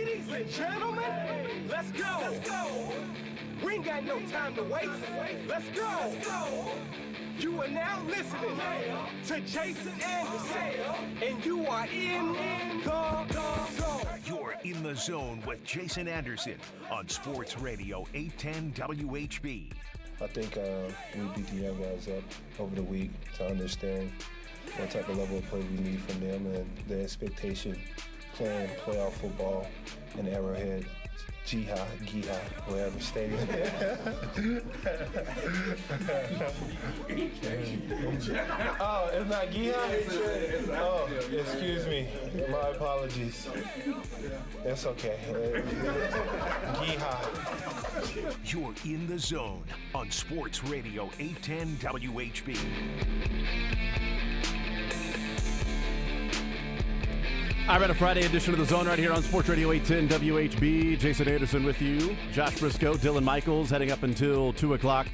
Ladies and gentlemen, let's go. We ain't got no time to waste. Let's go. You are now listening to Jason Anderson, and you are in the zone. You're in the zone with Jason Anderson on Sports Radio 810 WHB. I think we beat the young guys up over the week to understand what type of level of play we need from them and the expectation playing playoff football in Arrowhead, Giha, whatever stadium. Oh, it's not Giha? Oh, excuse me. My apologies. It's okay. Giha. You're in the zone on Sports Radio 810 WHB. I read a Friday edition of The Zone right here on Sports Radio 810 WHB. Jason Anderson with you. Josh Brisco, Dylan Michaels heading up until 2 o'clock.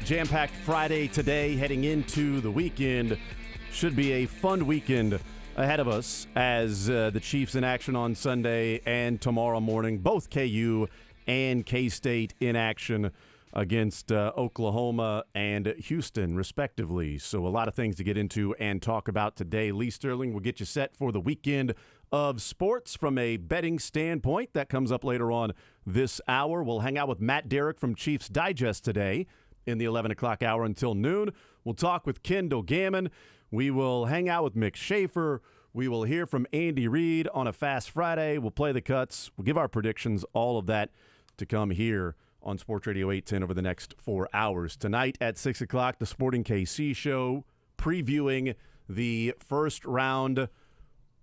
Jam-packed Friday today, heading into the weekend. Should be a fun weekend ahead of us as the Chiefs in action on Sunday and tomorrow morning. Both KU and K-State in action against Oklahoma and Houston, respectively. So a lot of things to get into and talk about today. Lee Sterling will get you set for the weekend of sports from a betting standpoint. That comes up later on this hour. We'll hang out with Matt Derrick from Chiefs Digest today in the 11 o'clock hour until noon. We'll talk with Kendall Gammon. We will hang out with Mick Schaefer. We will hear from Andy Reid on a Fast Friday. We'll play the cuts. We'll give our predictions, all of that to come here on Sports Radio 810 over the next 4 hours. Tonight at 6 o'clock, the Sporting KC show previewing the first round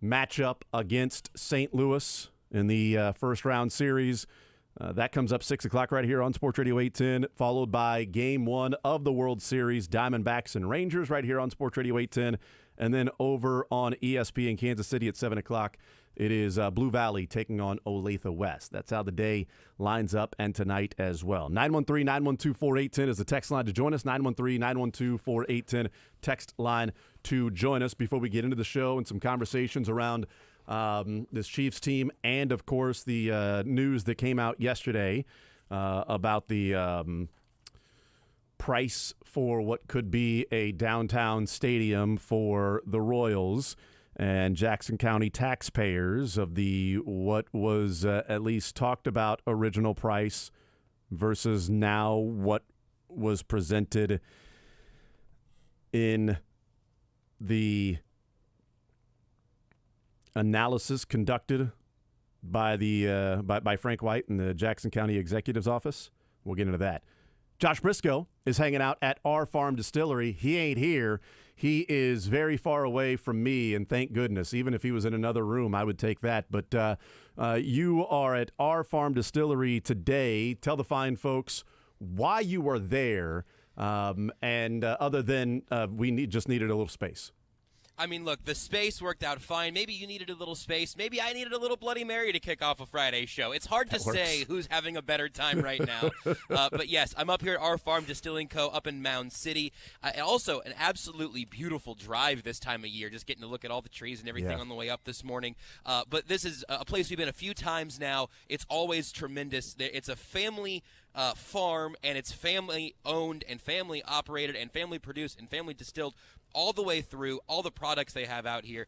matchup against St. Louis in the first round series. That comes up 6 o'clock right here on Sports Radio 810, followed by Game 1 of the World Series, Diamondbacks and Rangers right here on Sports Radio 810. And then over on ESPN Kansas City at 7 o'clock, it is Blue Valley taking on Olathe West. That's how the day lines up, and tonight as well. 913-912-4810 is the text line to join us. 913-912-4810 text line to join us before we get into the show and some conversations around this Chiefs team and, of course, the news that came out yesterday about the price for what could be a downtown stadium for the Royals and Jackson County taxpayers of the what was at least talked about original price versus now what was presented in the analysis conducted by the by Frank White in the Jackson County Executive's office. We'll get into that. Josh Brisco is hanging out at our farm distillery. He ain't here. He is very far away from me, and thank goodness. Even if he was in another room, I would take that. But you are at our farm distillery today. Tell the fine folks why you are there, and other than we just needed a little space. I mean, look, the space worked out fine. Maybe you needed a little space. Maybe I needed a little Bloody Mary to kick off a Friday show. It's hard to say who's having a better time right now. But, yes, I'm up here at our Farm Distilling Co. up in Mound City. Also, an absolutely beautiful drive this time of year, just getting to look at all the trees and everything on the way up this morning. But this is a place we've been a few times now. It's always tremendous. It's a family farm, and it's family-owned and family-operated and family-produced and family-distilled all the way through, all the products they have out here.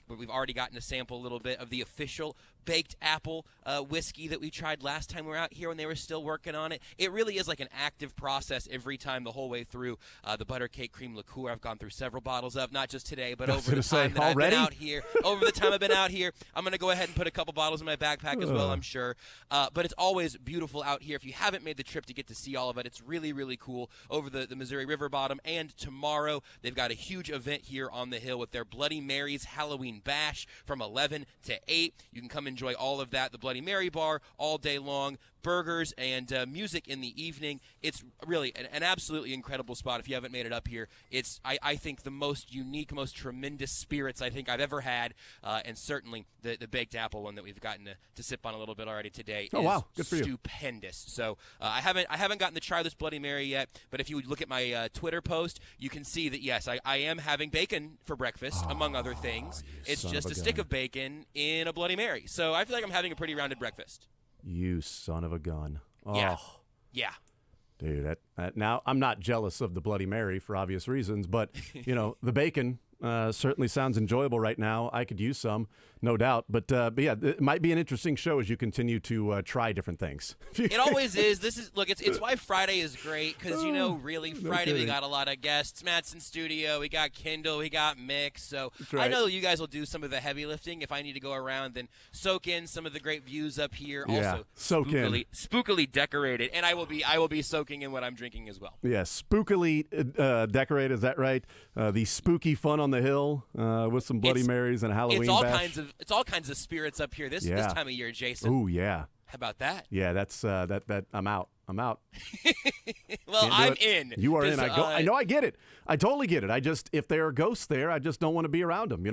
We've already gotten to sample a little bit of the official baked apple whiskey that we tried last time we were out here when they were still working on it. It really is like an active process every time the whole way through. The butter cake cream liqueur I've gone through several bottles of, not just today, but over the time that I've been out here. Over the time I've been out here, I'm going to go ahead and put a couple bottles in my backpack as well, I'm sure. But it's always beautiful out here. If you haven't made the trip to get to see all of it, it's really, really cool over the Missouri River bottom. And tomorrow, they've got a huge event here on the hill with their Bloody Mary's Halloween Bash from 11 to 8. You can come enjoy all of that. The Bloody Mary bar all day long. burgers and music in the evening. It's really an absolutely incredible spot. If you haven't made it up here, it's I think the most unique, most tremendous spirits I think I've ever had, and certainly the baked apple one that we've gotten to sip on a little bit already today is wow, good for you. Stupendous. So I haven't gotten to try this Bloody Mary yet, but if you would look at my Twitter post, you can see that yes, I am having bacon for breakfast, among other things. It's just a stick of bacon in a Bloody Mary. So I feel like I'm having a pretty rounded breakfast. You son of a gun. Oh. Yeah. Dude, now I'm not jealous of the Bloody Mary for obvious reasons, but, the bacon certainly sounds enjoyable right now. I could use some, no doubt. But yeah, it might be an interesting show as you continue to try different things. It always is. It's why Friday is great because, really Friday we got a lot of guests. Matt's in studio. We got Kendall. We got Mick. So right. I know you guys will do some of the heavy lifting. If I need to go around, then soak in some of the great views up here. Yeah, also, soak in. Spookily decorated. And I will be soaking in what I'm drinking as well. Yeah, spookily decorated. Is that right? The spooky fun on the hill with some Bloody Marys and a Halloween bash. It's all kinds of spirits up here this time of year, Jason. Oh yeah. How about that? Yeah, that's that. I'm out. Well, I'm in. You are in. I know. I get it. I totally get it. If there are ghosts there, I just don't want to be around them.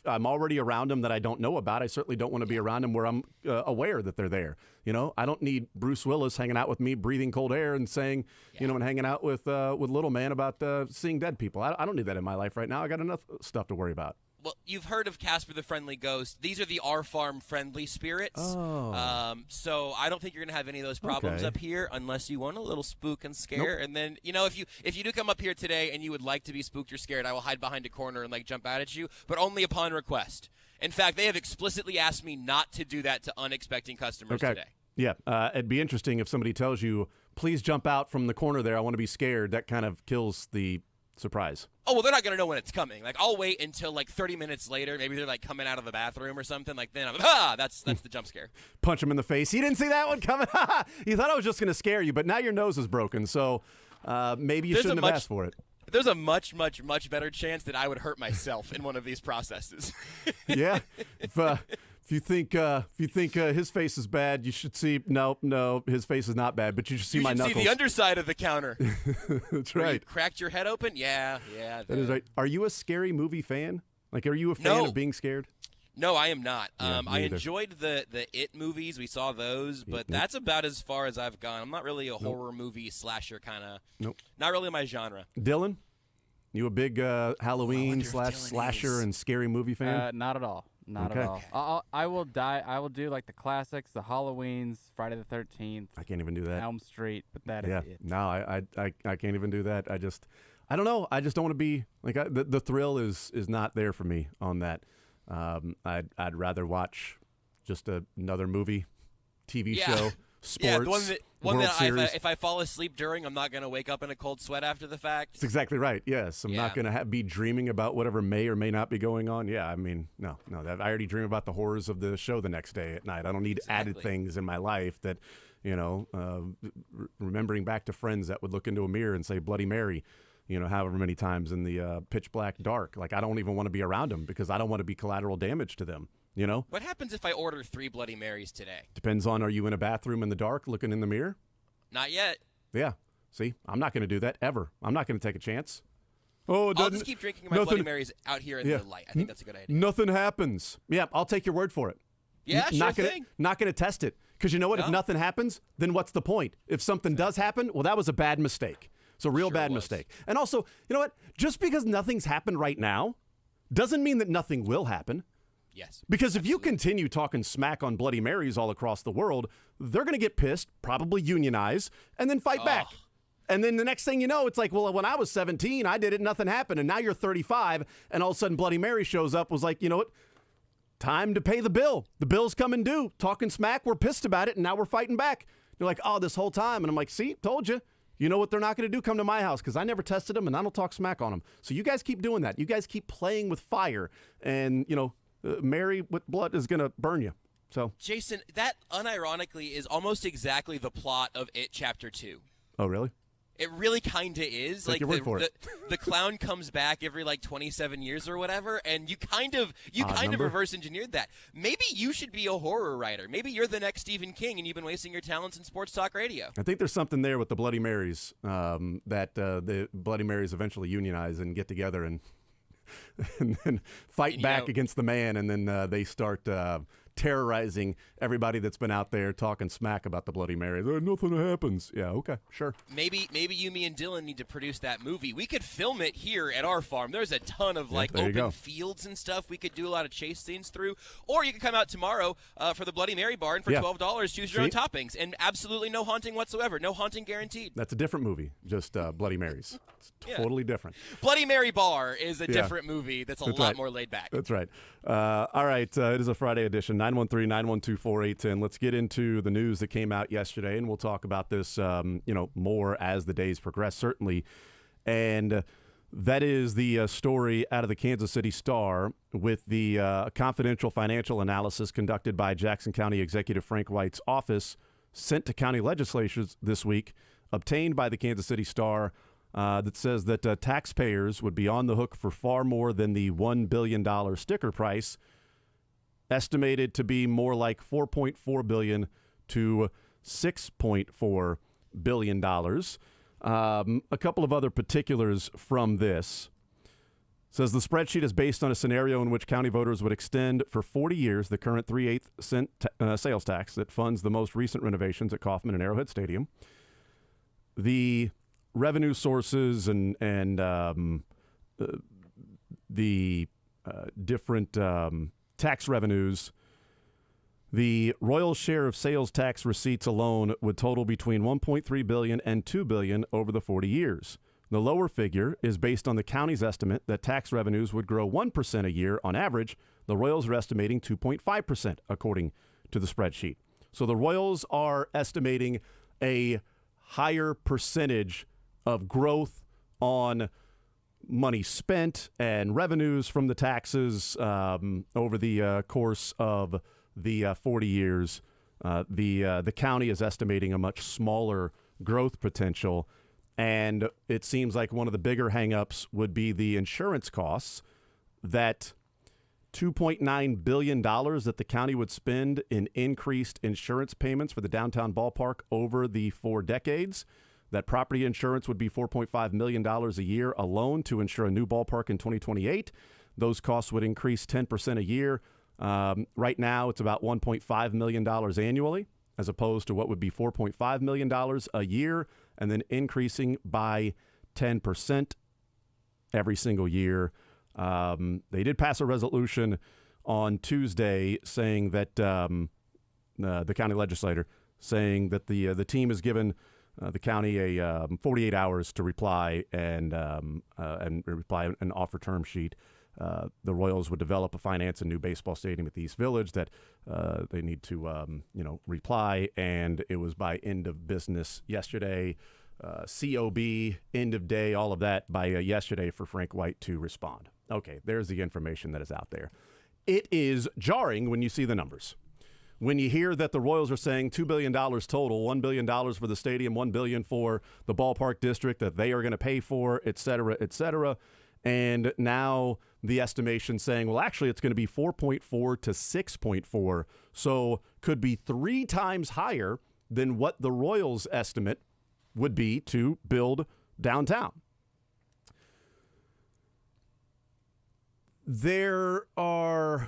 I'm already around them that I don't know about. I certainly don't want to be around them where I'm aware that they're there. I don't need Bruce Willis hanging out with me, breathing cold air, and saying, and hanging out with little man about seeing dead people. I don't need that in my life right now. I got enough stuff to worry about. Well, you've heard of Casper the Friendly Ghost. These are the Our Farm friendly spirits. Oh. So I don't think you're going to have any of those problems up here unless you want a little spook and scare. Nope. And then, if you do come up here today and you would like to be spooked or scared, I will hide behind a corner and jump out at you, but only upon request. In fact, they have explicitly asked me not to do that to unexpecting customers today. Yeah, it'd be interesting if somebody tells you, please jump out from the corner there, I want to be scared. That kind of kills the surprise. Oh, well, they're not going to know when it's coming. I'll wait until 30 minutes later. Maybe they're coming out of the bathroom or something. Then I'm that's the jump scare. Punch him in the face. You didn't see that one coming. You thought I was just going to scare you, but now your nose is broken. So maybe you shouldn't have asked for it. There's a much, much, much better chance that I would hurt myself in one of these processes. Yeah. If you think his face is bad, you should see. No, his face is not bad, but you should see my knuckles. See the underside of the counter. That's right. You cracked your head open. Yeah. That is right. Are you a scary movie fan? Are you a fan of being scared? No, I am not. Yeah, I enjoyed the It movies. We saw those, but that's about as far as I've gone. I'm not really a horror movie slasher kind of. Nope. Not really my genre. Dylan, you a big Halloween slasher and scary movie fan? Not at all. Not at all. I will do the classics, the Halloweens, Friday the 13th. I can't even do that. Elm Street, but that is it. No, I can't even do that. I don't know. I just don't want to be the thrill is not there for me on that. I'd rather watch just another movie, TV show, sports. Yeah, the one that if I fall asleep during, I'm not going to wake up in a cold sweat after the fact. That's exactly right. Yes, I'm not going to be dreaming about whatever may or may not be going on. Yeah, I mean, no. I already dream about the horrors of the show the next day at night. I don't need added things in my life that, remembering back to friends that would look into a mirror and say Bloody Mary, however many times in the pitch black dark. I don't even want to be around them because I don't want to be collateral damage to them. What happens if I order 3 Bloody Marys today? Depends on, are you in a bathroom in the dark looking in the mirror? Not yet. Yeah. See, I'm not going to do that ever. I'm not going to take a chance. I'll just keep drinking my Bloody Marys out here in the light. I think that's a good idea. Nothing happens. Yeah, I'll take your word for it. Yeah, Not going to test it. Because you know what? No. If nothing happens, then what's the point? If something does happen, well, that was a bad mistake. It's a real bad mistake. And also, you know what? Just because nothing's happened right now doesn't mean that nothing will happen. Yes. Because if you continue talking smack on Bloody Marys all across the world, they're going to get pissed, probably unionize, and then fight back. And then the next thing you know, it's well, when I was 17, I did it, nothing happened. And now you're 35, and all of a sudden Bloody Mary shows up, was you know what? Time to pay the bill. The bill's coming due. Talking smack, we're pissed about it, and now we're fighting back. You're this whole time. And I'm see, told you. You know what they're not going to do? Come to my house because I never tested them, and I don't talk smack on them. So you guys keep doing that. You guys keep playing with fire, and, Mary with blood is going to burn you. So, Jason, that unironically is almost exactly the plot of It Chapter 2. Oh, really? It really kind of is. Take your word for it. The clown comes back every 27 years or whatever, and you kind of reverse engineered that. Maybe you should be a horror writer. Maybe you're the next Stephen King, and you've been wasting your talents in sports talk radio. I think there's something there with the Bloody Marys, that the Bloody Marys eventually unionize and get together and then fight back against the man, and then they start terrorizing everybody that's been out there talking smack about the Bloody Marys. Nothing happens. Yeah, okay, sure. Maybe you, me, and Dylan need to produce that movie. We could film it here at our farm. There's a ton of open fields and stuff we could do a lot of chase scenes through. Or you could come out tomorrow for the Bloody Mary bar, and for $12, choose your own toppings, and absolutely no haunting whatsoever. No haunting guaranteed. That's a different movie. Just Bloody Marys. It's totally different. Bloody Mary bar is a different movie. That's a lot more laid back. That's right. All right, it is a Friday edition. 913-912-4810. Let's get into the news that came out yesterday, and we'll talk about this, more as the days progress, certainly. And that is the story out of the Kansas City Star with the confidential financial analysis conducted by Jackson County Executive Frank White's office, sent to county legislatures this week, obtained by the Kansas City Star, that says that taxpayers would be on the hook for far more than the $1 billion sticker price, estimated to be more like $4.4 billion to $6.4 billion. A couple of other particulars from this. Says the spreadsheet is based on a scenario in which county voters would extend for 40 years the current 3/8 cent sales tax that funds the most recent renovations at Kauffman and Arrowhead Stadium. The revenue sources and the different tax revenues, the Royals' share of sales tax receipts alone would total between $1.3 billion and $2 billion over the 40 years. The lower figure is based on the county's estimate that tax revenues would grow 1% a year on average. The Royals are estimating 2.5%, according to the spreadsheet. So the Royals are estimating a higher percentage of growth on money spent and revenues from the taxes over the course of the 40 years. The county is estimating a much smaller growth potential, and it seems like one of the bigger hangups would be the insurance costs. That $2.9 billion that the county would spend in increased insurance payments for the downtown ballpark over the 4 decades. That property insurance would be $4.5 million a year alone to insure a new ballpark in 2028. Those costs would increase 10% a year. Right now, it's about $1.5 million annually, as opposed to what would be $4.5 million a year, and then increasing by 10% every single year. They did pass a resolution on Tuesday saying that the county legislator saying that the team is given the county a 48 hours to reply and reply and offer term sheet. The Royals would develop a finance a new baseball stadium at the East Village that they need to reply, and it was by end of business yesterday. COB, end of day, all of that by yesterday for Frank White to respond. Okay, there's the information that is out there. It is jarring when you see the numbers. When you hear that the Royals are saying $2 billion total, $1 billion for the stadium, $1 billion for the ballpark district that they are going to pay for, et cetera, and now the estimation saying, well, actually it's going to be 4.4 to 6.4, so could be 3 times higher than what the Royals estimate would be to build downtown. There are...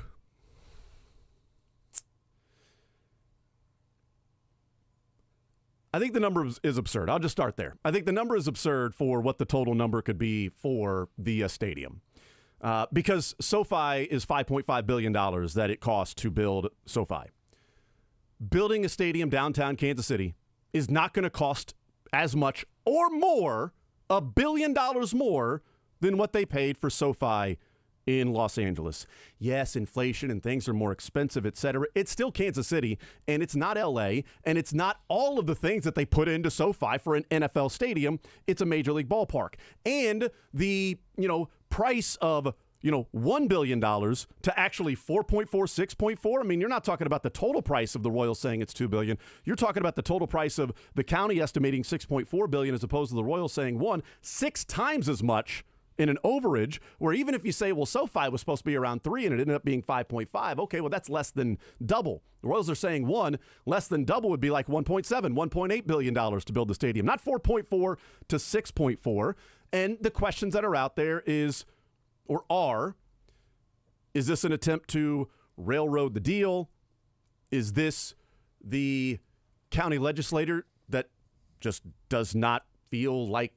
I think the number is absurd. I'll just start there. I think the number is absurd for what the total number could be for the stadium. Because SoFi is $5.5 billion that it costs to build SoFi. Building a stadium downtown Kansas City is not going to cost as much or more, $1 billion more than what they paid for SoFi in Los Angeles. Yes, inflation and things are more expensive, et cetera. It's still Kansas City, and it's not L.A., and it's not all of the things that they put into SoFi for an NFL stadium. It's a major league ballpark. And the, price of $1 billion to actually 4.4, 6.4. I mean, you're not talking about the total price of the Royals saying it's $2 billion. You're talking about the total price of the county estimating $6.4 billion as opposed to the Royals saying 6 times as much in an overage, where even if you say, well, SoFi was supposed to be around 3 and it ended up being 5.5, okay, well, that's less than double. The Royals are saying 1, less than double would be like 1.7, $1.8 billion to build the stadium, not 4.4 to 6.4. And the questions that are out there is this an attempt to railroad the deal? Is this the county legislator that just does not feel like